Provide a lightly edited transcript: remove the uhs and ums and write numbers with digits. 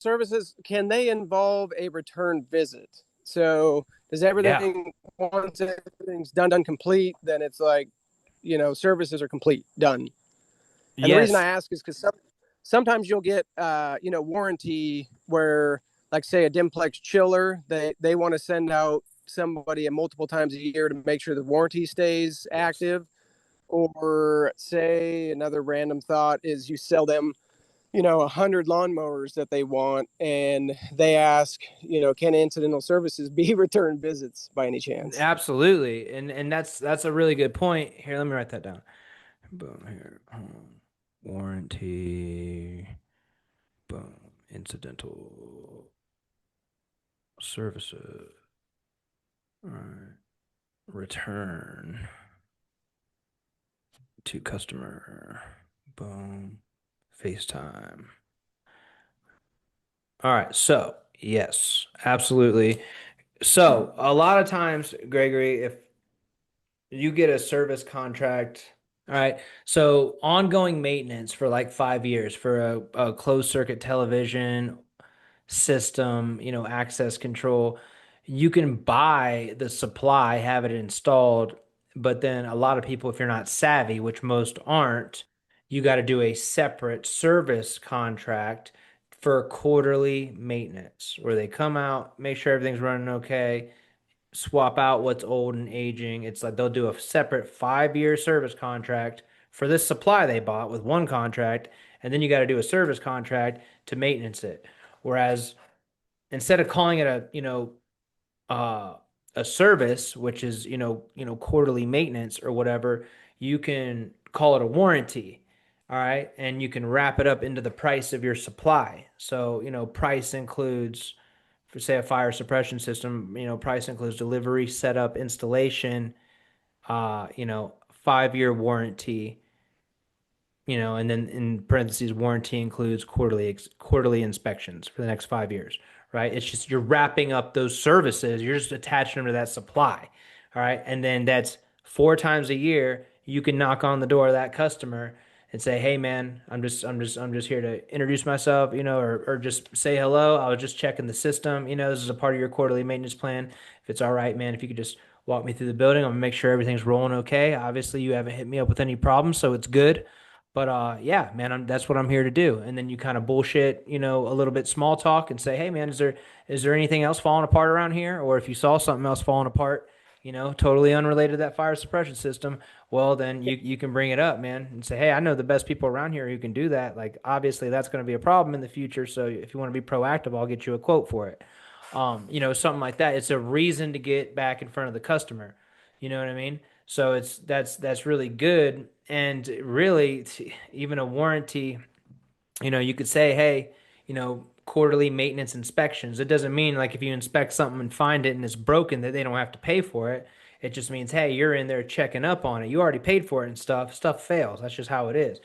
services, can they involve a return visit? So does Yeah. everything, once everything's done complete, then it's like, services are complete, done. And the reason I Yes. ask is because sometimes you'll get, warranty where, like, say, a Dimplex chiller, they want to send out somebody multiple times a year to make sure the warranty stays Yes. active. Or say another random thought is you sell them, 100 lawnmowers that they want, and they ask, can incidental services be return visits by any chance? Absolutely. And that's a really good point. Here, let me write that down. Boom here. Warranty. Boom. Incidental services. All right. Return to customer. Boom. FaceTime. All right. So, yes, absolutely. So, a lot of times, Gregory, if you get a service contract, all right, so ongoing maintenance for like 5 years for a closed circuit television system, access control. You can buy the supply, have it installed, but then a lot of people, if you're not savvy, which most aren't, you got to do a separate service contract for quarterly maintenance where they come out, make sure everything's running okay, swap out what's old and aging. It's like they'll do a separate 5 year service contract for this supply they bought with one contract, and then you got to do a service contract to maintenance it. Whereas instead of calling it uh, a service, which is quarterly maintenance or whatever, you can call it a warranty. All right, and you can wrap it up into the price of your supply. So price includes, for say a fire suppression system, price includes delivery, setup, installation, 5 year warranty, and then in parentheses, warranty includes quarterly inspections for the next 5 years, right? It's just you're wrapping up those services, you're just attaching them to that supply, all right? And then that's 4 times a year. You can knock on the door of that customer and say, "Hey, man, I'm just here to introduce myself, or just say hello. I was just checking the system. This is a part of your quarterly maintenance plan. If it's all right, man, if you could just walk me through the building, I'm gonna make sure everything's rolling okay. Obviously, you haven't hit me up with any problems, so it's good." But yeah, man, that's what I'm here to do. And then you kind of bullshit, a little bit small talk and say, "Hey, man, is there anything else falling apart around here? Or if you saw something else falling apart, totally unrelated to that fire suppression system, well, then you can bring it up, man, and say, "Hey, I know the best people around here who can do that. Like, obviously, that's going to be a problem in the future. So if you want to be proactive, I'll get you a quote for it." Something like that. It's a reason to get back in front of the customer. You know what I mean? So that's really good. And really, even a warranty, you could say, hey, quarterly maintenance inspections. It doesn't mean like if you inspect something and find it and it's broken that they don't have to pay for it. It just means, hey, you're in there checking up on it. You already paid for it and stuff. Stuff fails. That's just how it is.